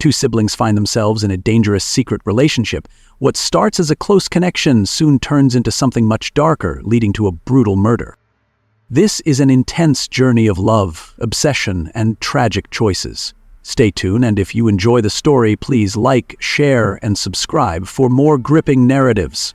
Two siblings find themselves in a dangerous secret relationship. What starts as a close connection soon turns into something much darker, leading to a brutal murder. This is an intense journey of love, obsession, and tragic choices. Stay tuned, and if you enjoy the story, please like, share, and subscribe for more gripping narratives.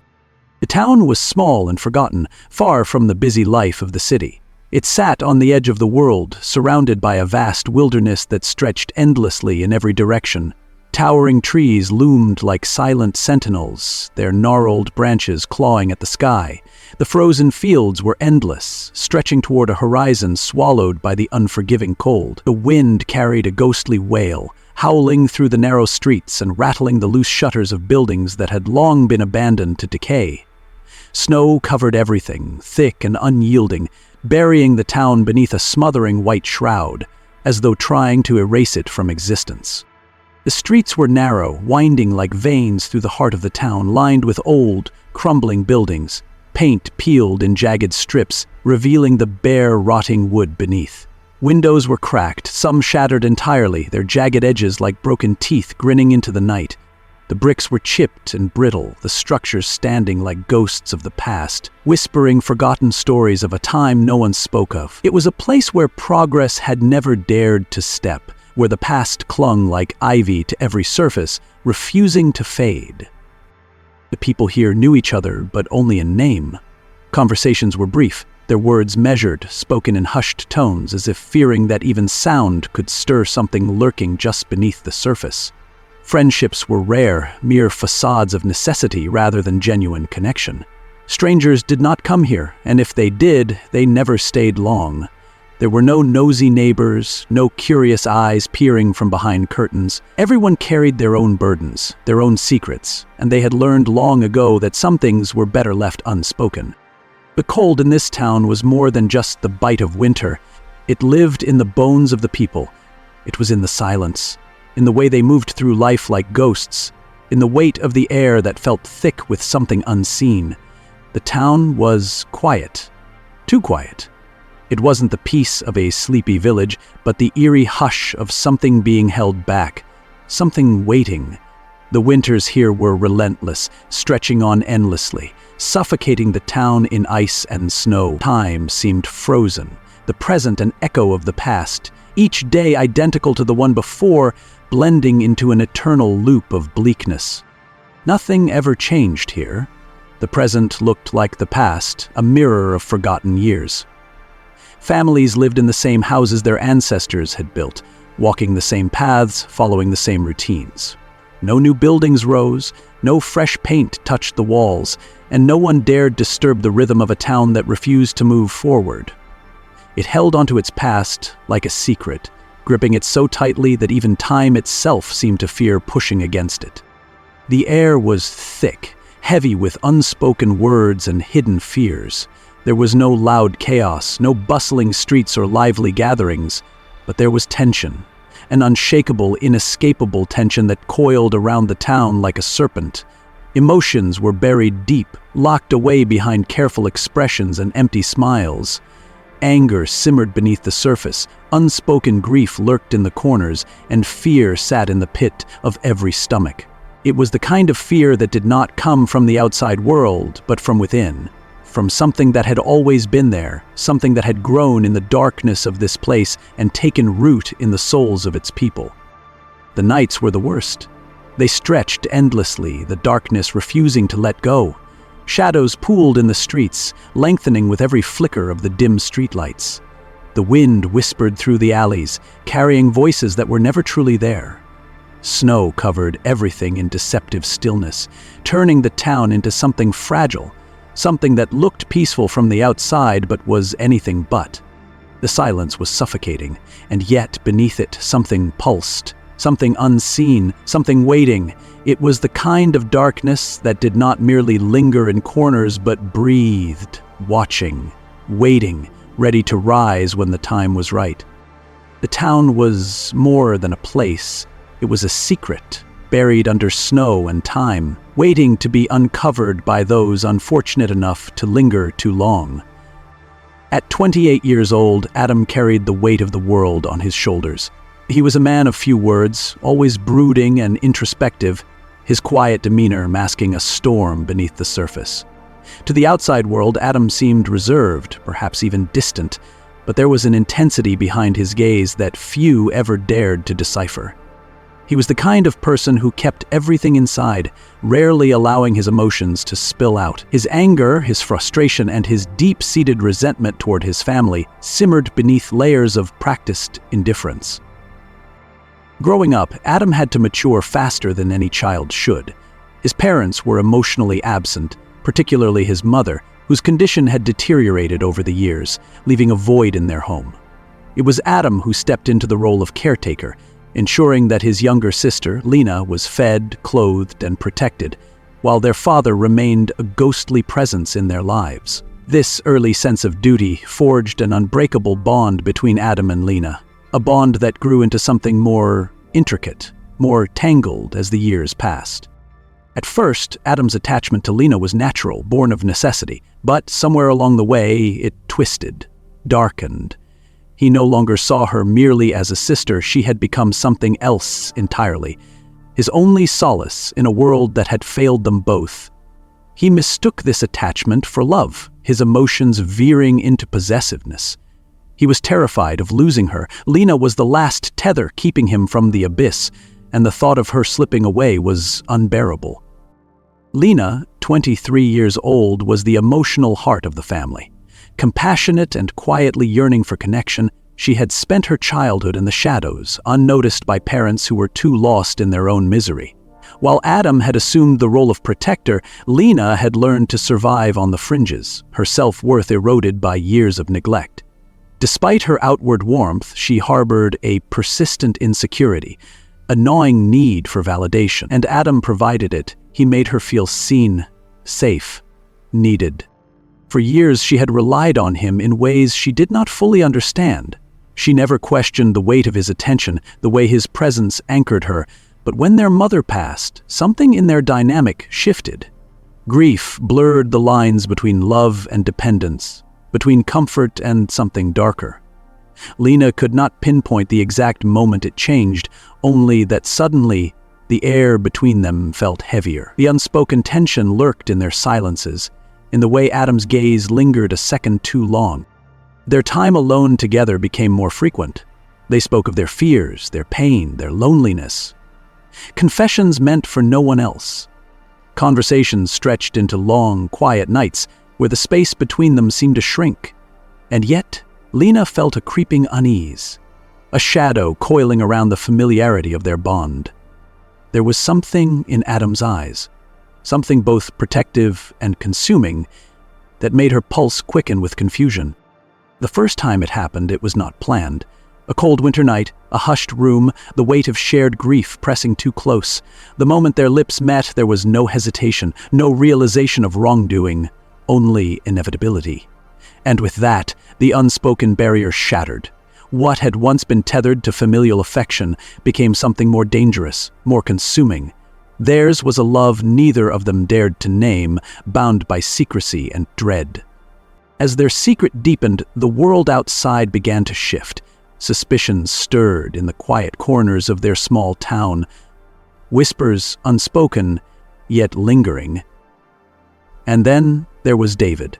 The town was small and forgotten, far from the busy life of the city. It sat on the edge of the world, surrounded by a vast wilderness that stretched endlessly in every direction. Towering trees loomed like silent sentinels, their gnarled branches clawing at the sky. The frozen fields were endless, stretching toward a horizon swallowed by the unforgiving cold. The wind carried a ghostly wail, howling through the narrow streets and rattling the loose shutters of buildings that had long been abandoned to decay. Snow covered everything, thick and unyielding, burying the town beneath a smothering white shroud, as though trying to erase it from existence. The streets were narrow, winding like veins through the heart of the town, lined with old, crumbling buildings, paint peeled in jagged strips, revealing the bare, rotting wood beneath. Windows were cracked, some shattered entirely, their jagged edges like broken teeth grinning into the night. The bricks were chipped and brittle, the structures standing like ghosts of the past, whispering forgotten stories of a time no one spoke of. It was a place where progress had never dared to step, where the past clung like ivy to every surface, refusing to fade. The people here knew each other, but only in name. Conversations were brief, their words measured, spoken in hushed tones, as if fearing that even sound could stir something lurking just beneath the surface. Friendships were rare, mere facades of necessity rather than genuine connection. Strangers did not come here, and if they did, they never stayed long. There were no nosy neighbors, no curious eyes peering from behind curtains. Everyone carried their own burdens, their own secrets, and they had learned long ago that some things were better left unspoken. The cold in this town was more than just the bite of winter. It lived in the bones of the people. It was in the silence, in the way they moved through life like ghosts, in the weight of the air that felt thick with something unseen. The town was quiet, too quiet. It wasn't the peace of a sleepy village, but the eerie hush of something being held back, something waiting. The winters here were relentless, stretching on endlessly, suffocating the town in ice and snow. Time seemed frozen, the present an echo of the past, each day identical to the one before, blending into an eternal loop of bleakness. Nothing ever changed here. The present looked like the past, a mirror of forgotten years. Families lived in the same houses their ancestors had built, walking the same paths, following the same routines. No new buildings rose, no fresh paint touched the walls, and no one dared disturb the rhythm of a town that refused to move forward. It held onto its past like a secret, gripping it so tightly that even time itself seemed to fear pushing against it. The air was thick, heavy with unspoken words and hidden fears. There was no loud chaos, no bustling streets or lively gatherings, but there was tension, an unshakable, inescapable tension that coiled around the town like a serpent. Emotions were buried deep, locked away behind careful expressions and empty smiles. Anger simmered beneath the surface, unspoken grief lurked in the corners, and fear sat in the pit of every stomach. It was the kind of fear that did not come from the outside world, but from within. From something that had always been there, something that had grown in the darkness of this place and taken root in the souls of its people. The nights were the worst. They stretched endlessly, the darkness refusing to let go. Shadows pooled in the streets, lengthening with every flicker of the dim streetlights. The wind whispered through the alleys, carrying voices that were never truly there. Snow covered everything in deceptive stillness, turning the town into something fragile, something that looked peaceful from the outside but was anything but. The silence was suffocating, and yet beneath it something pulsed, something unseen, something waiting. It was the kind of darkness that did not merely linger in corners but breathed, watching, waiting, ready to rise when the time was right. The town was more than a place. It was a secret, buried under snow and time, waiting to be uncovered by those unfortunate enough to linger too long. At 28 years old, Adam carried the weight of the world on his shoulders. He was a man of few words, always brooding and introspective, his quiet demeanor masking a storm beneath the surface. To the outside world, Adam seemed reserved, perhaps even distant, but there was an intensity behind his gaze that few ever dared to decipher. He was the kind of person who kept everything inside, rarely allowing his emotions to spill out. His anger, his frustration, and his deep-seated resentment toward his family simmered beneath layers of practiced indifference. Growing up, Adam had to mature faster than any child should. His parents were emotionally absent, particularly his mother, whose condition had deteriorated over the years, leaving a void in their home. It was Adam who stepped into the role of caretaker, ensuring that his younger sister, Lena, was fed, clothed, and protected, while their father remained a ghostly presence in their lives. This early sense of duty forged an unbreakable bond between Adam and Lena, a bond that grew into something more intricate, more tangled as the years passed. At first, Adam's attachment to Lena was natural, born of necessity, but somewhere along the way, it twisted, darkened. He no longer saw her merely as a sister, she had become something else entirely, his only solace in a world that had failed them both. He mistook this attachment for love, his emotions veering into possessiveness. He was terrified of losing her. Lena was the last tether keeping him from the abyss, and the thought of her slipping away was unbearable. Lena, 23 years old, was the emotional heart of the family. Compassionate and quietly yearning for connection, she had spent her childhood in the shadows, unnoticed by parents who were too lost in their own misery. While Adam had assumed the role of protector, Lena had learned to survive on the fringes, her self-worth eroded by years of neglect. Despite her outward warmth, she harbored a persistent insecurity, a gnawing need for validation, and Adam provided it. He made her feel seen, safe, needed. For years, she had relied on him in ways she did not fully understand. She never questioned the weight of his attention, the way his presence anchored her. But when their mother passed, something in their dynamic shifted. Grief blurred the lines between love and dependence, between comfort and something darker. Lena could not pinpoint the exact moment it changed, only that suddenly the air between them felt heavier. The unspoken tension lurked in their silences, in the way Adam's gaze lingered a second too long. Their time alone together became more frequent. They spoke of their fears, their pain, their loneliness. Confessions meant for no one else. Conversations stretched into long, quiet nights where the space between them seemed to shrink. And yet, Lena felt a creeping unease, a shadow coiling around the familiarity of their bond. There was something in Adam's eyes, something both protective and consuming, that made her pulse quicken with confusion. The first time it happened, it was not planned. A cold winter night, a hushed room, the weight of shared grief pressing too close. The moment their lips met, there was no hesitation, no realization of wrongdoing, only inevitability. And with that, the unspoken barrier shattered. What had once been tethered to familial affection became something more dangerous, more consuming. Theirs was a love neither of them dared to name, bound by secrecy and dread. As their secret deepened, the world outside began to shift. Suspicions stirred in the quiet corners of their small town. Whispers unspoken, yet lingering. And then there was David.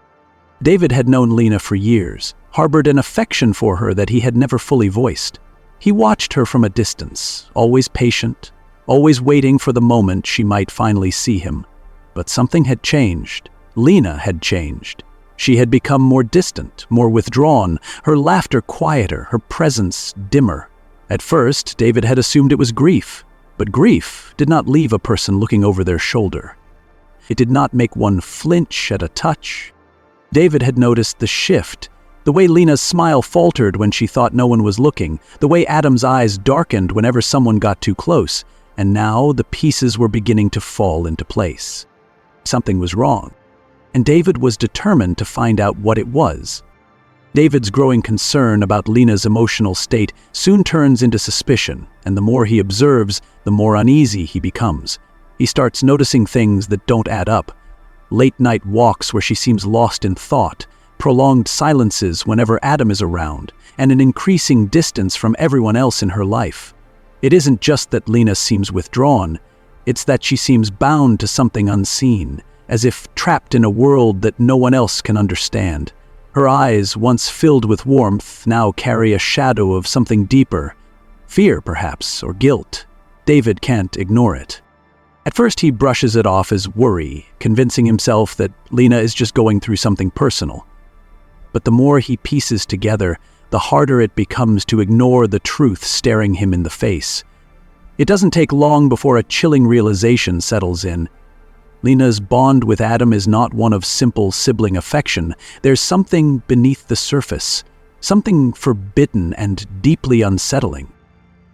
David had known Lena for years, harbored an affection for her that he had never fully voiced. He watched her from a distance, always patient, always waiting for the moment she might finally see him. But something had changed. Lena had changed. She had become more distant, more withdrawn, her laughter quieter, her presence dimmer. At first, David had assumed it was grief, but grief did not leave a person looking over their shoulder. It did not make one flinch at a touch. David had noticed the shift, the way Lena's smile faltered when she thought no one was looking, the way Adam's eyes darkened whenever someone got too close, and now the pieces were beginning to fall into place. Something was wrong, and David was determined to find out what it was. David's growing concern about Lena's emotional state soon turns into suspicion, and the more he observes, the more uneasy he becomes. He starts noticing things that don't add up. Late-night walks where she seems lost in thought, prolonged silences whenever Adam is around. and an increasing distance from everyone else in her life. It isn't just that Lena seems withdrawn, it's that she seems bound to something unseen, as if trapped in a world that no one else can understand. Her eyes, once filled with warmth, now carry a shadow of something deeper. Fear, perhaps, or guilt. David can't ignore it. At first he brushes it off as worry, convincing himself that Lena is just going through something personal. But the more he pieces together, the harder it becomes to ignore the truth staring him in the face. It doesn't take long before a chilling realization settles in. Lena's bond with Adam is not one of simple sibling affection. There's something beneath the surface, something forbidden and deeply unsettling.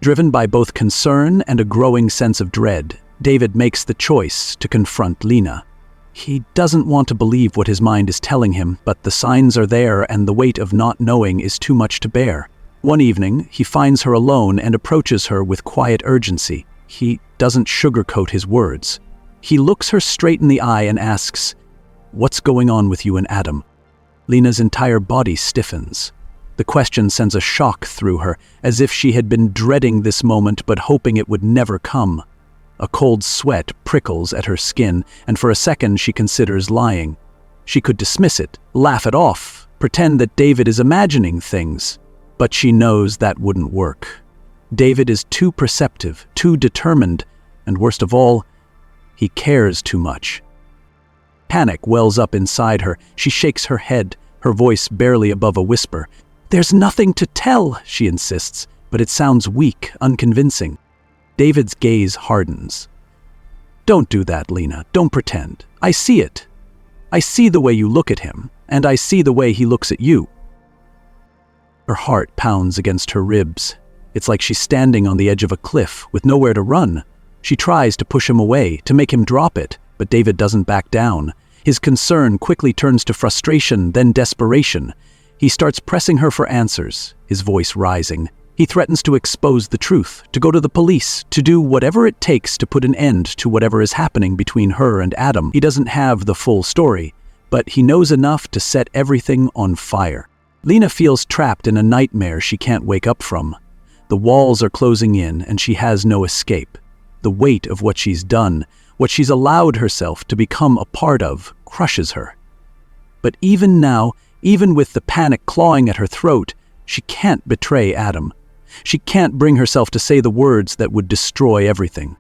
Driven by both concern and a growing sense of dread, David makes the choice to confront Lena. He doesn't want to believe what his mind is telling him, but the signs are there and the weight of not knowing is too much to bear. One evening, he finds her alone and approaches her with quiet urgency. He doesn't sugarcoat his words. He looks her straight in the eye and asks, "What's going on with you and Adam?" Lena's entire body stiffens. The question sends a shock through her, as if she had been dreading this moment but hoping it would never come. A cold sweat prickles at her skin, and for a second she considers lying. She could dismiss it, laugh it off, pretend that David is imagining things. But she knows that wouldn't work. David is too perceptive, too determined, and worst of all, he cares too much. Panic wells up inside her. She shakes her head, her voice barely above a whisper. "There's nothing to tell," she insists, but it sounds weak, unconvincing. David's gaze hardens. "Don't do that, Lena. Don't pretend. I see it. I see the way you look at him, and I see the way he looks at you." Her heart pounds against her ribs. It's like she's standing on the edge of a cliff with nowhere to run. She tries to push him away, to make him drop it, but David doesn't back down. His concern quickly turns to frustration, then desperation. He starts pressing her for answers, his voice rising. He threatens to expose the truth, to go to the police, to do whatever it takes to put an end to whatever is happening between her and Adam. He doesn't have the full story, but he knows enough to set everything on fire. Lena feels trapped in a nightmare she can't wake up from. The walls are closing in, and she has no escape. The weight of what she's done, what she's allowed herself to become a part of, crushes her. But even now, even with the panic clawing at her throat, she can't betray Adam. She can't bring herself to say the words that would destroy everything.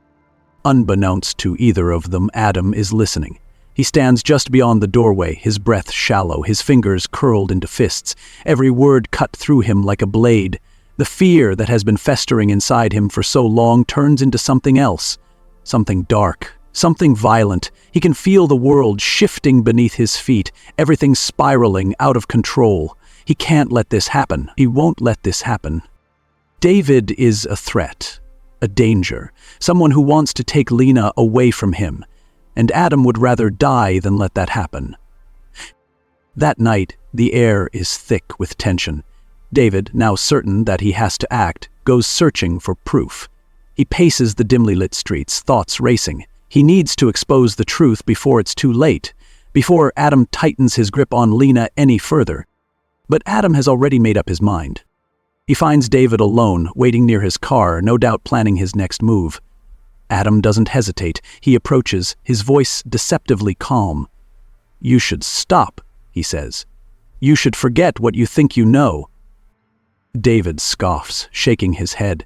Unbeknownst to either of them, Adam is listening. He stands just beyond the doorway, his breath shallow, his fingers curled into fists, every word cut through him like a blade. The fear that has been festering inside him for so long turns into something else, something dark, something violent. He can feel the world shifting beneath his feet, everything spiraling out of control. He can't let this happen. He won't let this happen. David is a threat, a danger, someone who wants to take Lena away from him, and Adam would rather die than let that happen. That night, the air is thick with tension. David, now certain that he has to act, goes searching for proof. He paces the dimly lit streets, thoughts racing. He needs to expose the truth before it's too late, before Adam tightens his grip on Lena any further. But Adam has already made up his mind. He finds David alone, waiting near his car, no doubt planning his next move. Adam doesn't hesitate. He approaches, his voice deceptively calm. "You should stop," he says. "You should forget what you think you know." David scoffs, shaking his head.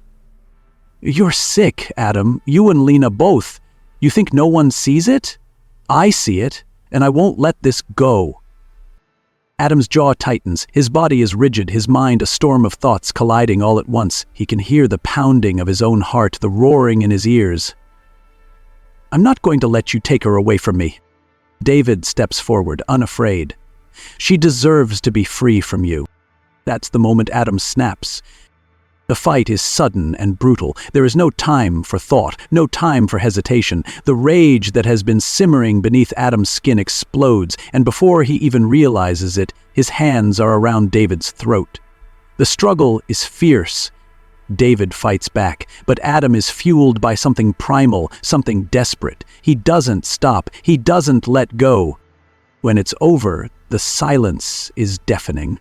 "You're sick, Adam. You and Lena both. You think no one sees it? I see it, and I won't let this go." Adam's jaw tightens. His body is rigid, his mind a storm of thoughts colliding all at once. He can hear the pounding of his own heart, the roaring in his ears. "I'm not going to let you take her away from me." David steps forward, unafraid. "She deserves to be free from you." That's the moment Adam snaps. The fight is sudden and brutal. There is no time for thought, no time for hesitation. The rage that has been simmering beneath Adam's skin explodes, and before he even realizes it, his hands are around David's throat. The struggle is fierce. David fights back, but Adam is fueled by something primal, something desperate. He doesn't stop. He doesn't let go. When it's over, the silence is deafening.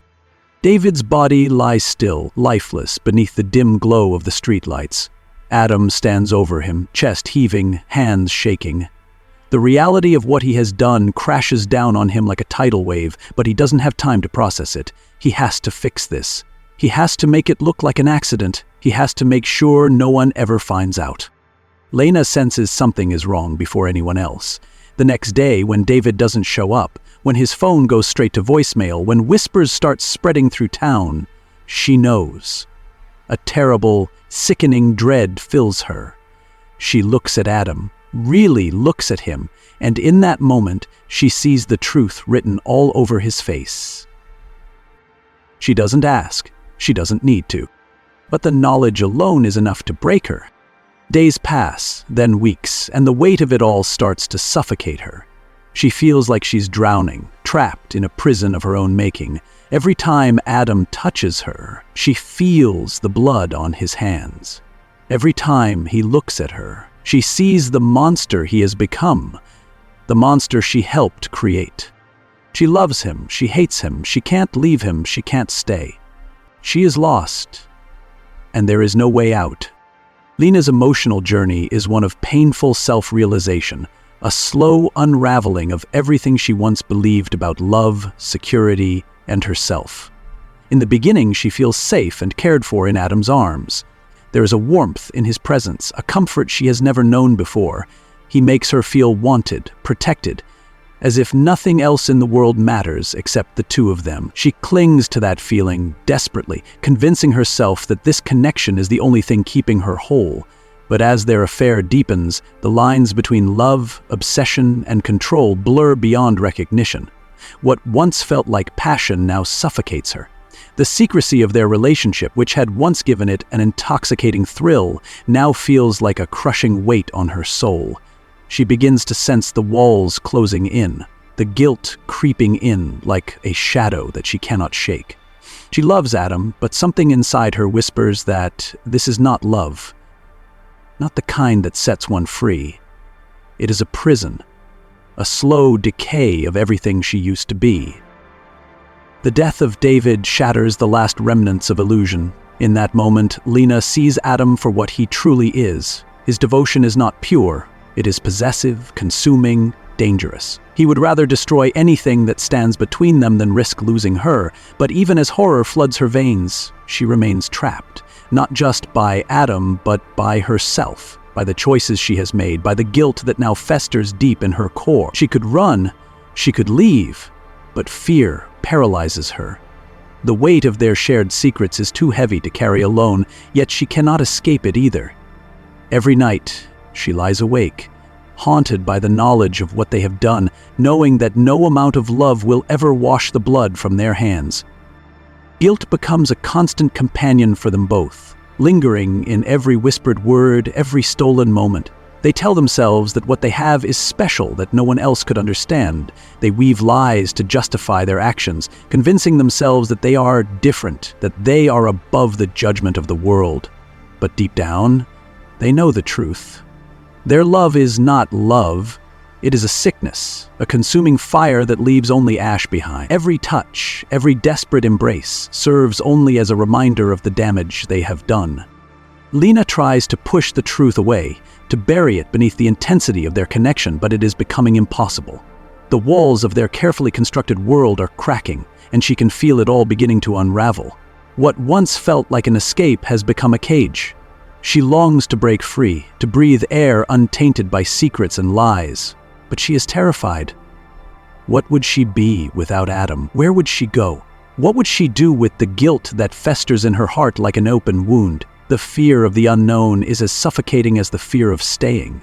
David's body lies still, lifeless, beneath the dim glow of the streetlights. Adam stands over him, chest heaving, hands shaking. The reality of what he has done crashes down on him like a tidal wave, but he doesn't have time to process it. He has to fix this. He has to make it look like an accident. He has to make sure no one ever finds out. Lena senses something is wrong before anyone else. The next day, when David doesn't show up, when his phone goes straight to voicemail, when whispers start spreading through town, she knows. A terrible, sickening dread fills her. She looks at Adam, really looks at him, and in that moment, she sees the truth written all over his face. She doesn't ask. She doesn't need to. But the knowledge alone is enough to break her. Days pass, then weeks, and the weight of it all starts to suffocate her. She feels like she's drowning, trapped in a prison of her own making. Every time Adam touches her, she feels the blood on his hands. Every time he looks at her, she sees the monster he has become, the monster she helped create. She loves him, she hates him, she can't leave him, she can't stay. She is lost, and there is no way out. Lena's emotional journey is one of painful self-realization, a slow unraveling of everything she once believed about love, security, and herself. In the beginning, she feels safe and cared for in Adam's arms. There is a warmth in his presence, a comfort she has never known before. He makes her feel wanted, protected, as if nothing else in the world matters except the two of them. She clings to that feeling desperately, convincing herself that this connection is the only thing keeping her whole. But as their affair deepens, the lines between love, obsession, and control blur beyond recognition. What once felt like passion now suffocates her. The secrecy of their relationship, which had once given it an intoxicating thrill, now feels like a crushing weight on her soul. She begins to sense the walls closing in, the guilt creeping in like a shadow that she cannot shake. She loves Adam, but something inside her whispers that this is not love. Not the kind that sets one free. It is a prison, a slow decay of everything she used to be. The death of David shatters the last remnants of illusion. In that moment, Lena sees Adam for what he truly is. His devotion is not pure. It is possessive, consuming, dangerous. He would rather destroy anything that stands between them than risk losing her, but even as horror floods her veins, she remains trapped, not just by Adam, but by herself, by the choices she has made, by the guilt that now festers deep in her core. She could run, she could leave, but fear paralyzes her. The weight of their shared secrets is too heavy to carry alone, yet she cannot escape it either. Every night, she lies awake, haunted by the knowledge of what they have done, knowing that no amount of love will ever wash the blood from their hands. Guilt becomes a constant companion for them both, lingering in every whispered word, every stolen moment. They tell themselves that what they have is special, that no one else could understand. They weave lies to justify their actions, convincing themselves that they are different, that they are above the judgment of the world. But deep down, they know the truth. Their love is not love. It is a sickness, a consuming fire that leaves only ash behind. Every touch, every desperate embrace serves only as a reminder of the damage they have done. Lena tries to push the truth away, to bury it beneath the intensity of their connection, but it is becoming impossible. The walls of their carefully constructed world are cracking, and she can feel it all beginning to unravel. What once felt like an escape has become a cage. She longs to break free, to breathe air untainted by secrets and lies. But she is terrified. What would she be without Adam? Where would she go? What would she do with the guilt that festers in her heart like an open wound? The fear of the unknown is as suffocating as the fear of staying.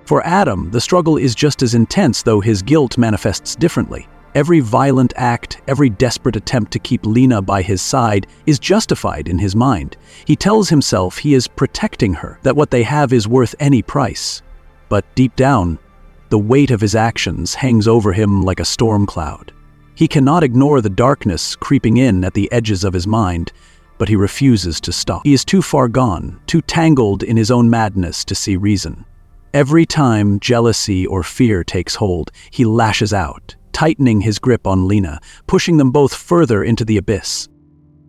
For Adam, the struggle is just as intense, though his guilt manifests differently. Every violent act, every desperate attempt to keep Lena by his side is justified in his mind. He tells himself he is protecting her, that what they have is worth any price. But deep down, the weight of his actions hangs over him like a storm cloud. He cannot ignore the darkness creeping in at the edges of his mind, but he refuses to stop. He is too far gone, too tangled in his own madness to see reason. Every time jealousy or fear takes hold, he lashes out, tightening his grip on Lena, pushing them both further into the abyss.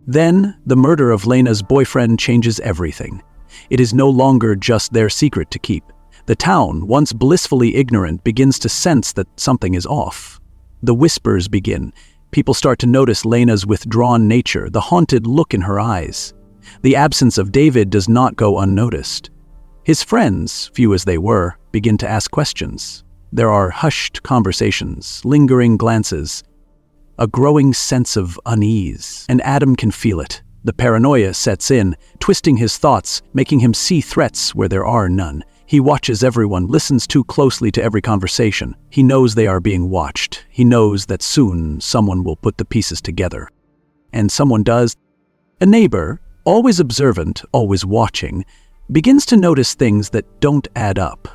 Then, the murder of Lena's boyfriend changes everything. It is no longer just their secret to keep. The town, once blissfully ignorant, begins to sense that something is off. The whispers begin. People start to notice Lena's withdrawn nature, the haunted look in her eyes. The absence of David does not go unnoticed. His friends, few as they were, begin to ask questions. There are hushed conversations, lingering glances, a growing sense of unease, and Adam can feel it. The paranoia sets in, twisting his thoughts, making him see threats where there are none. He watches everyone, listens too closely to every conversation. He knows they are being watched. He knows that soon someone will put the pieces together. And someone does. A neighbor, always observant, always watching, begins to notice things that don't add up.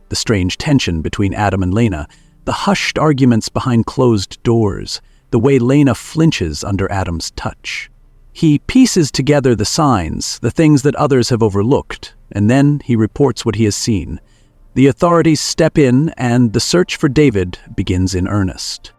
The strange tension between Adam and Lena, the hushed arguments behind closed doors, the way Lena flinches under Adam's touch. He pieces together the signs, the things that others have overlooked, and then he reports what he has seen. The authorities step in, and the search for David begins in earnest.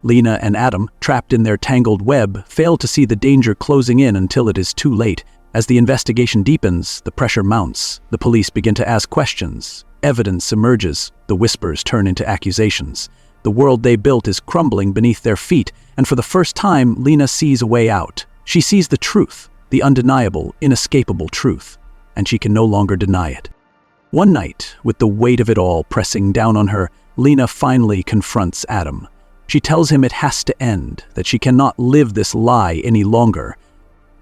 Lena and Adam, trapped in their tangled web, fail to see the danger closing in until it is too late. As the investigation deepens, the pressure mounts. The police begin to ask questions. Evidence emerges. The whispers turn into accusations. The world they built is crumbling beneath their feet, and for the first time, Lena sees a way out. She sees the truth, the undeniable, inescapable truth, and she can no longer deny it. One night, with the weight of it all pressing down on her, Lena finally confronts Adam. She tells him it has to end, that she cannot live this lie any longer.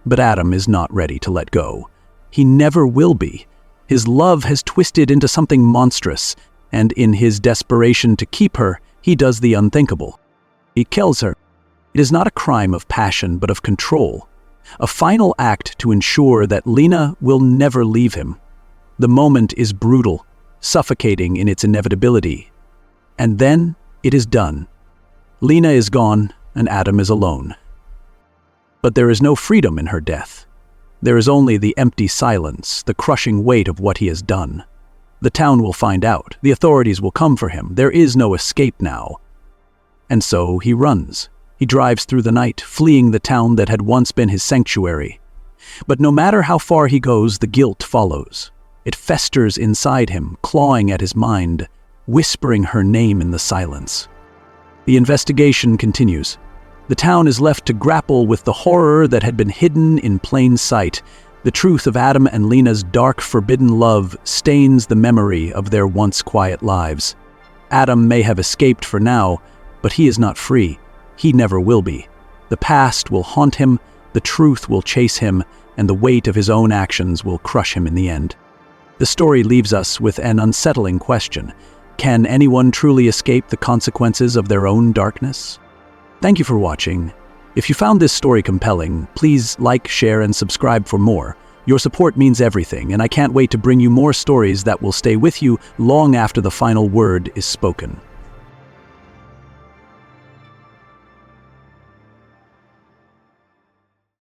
But Adam is not ready to let go. He never will be. His love has twisted into something monstrous, and in his desperation to keep her, he does the unthinkable. He kills her. It is not a crime of passion, but of control. A final act to ensure that Lena will never leave him. The moment is brutal, suffocating in its inevitability. And then it is done. Lena is gone, and Adam is alone. But there is no freedom in her death. There is only the empty silence, the crushing weight of what he has done. The town will find out. The authorities will come for him. There is no escape now. And so he runs. He drives through the night, fleeing the town that had once been his sanctuary. But no matter how far he goes, the guilt follows. It festers inside him, clawing at his mind, whispering her name in the silence. The investigation continues. The town is left to grapple with the horror that had been hidden in plain sight. The truth of Adam and Lena's dark, forbidden love stains the memory of their once quiet lives. Adam may have escaped for now, but he is not free. He never will be. The past will haunt him, the truth will chase him, and the weight of his own actions will crush him in the end. The story leaves us with an unsettling question. Can anyone truly escape the consequences of their own darkness? Thank you for watching. If you found this story compelling, please like, share, and subscribe for more. Your support means everything, and I can't wait to bring you more stories that will stay with you long after the final word is spoken.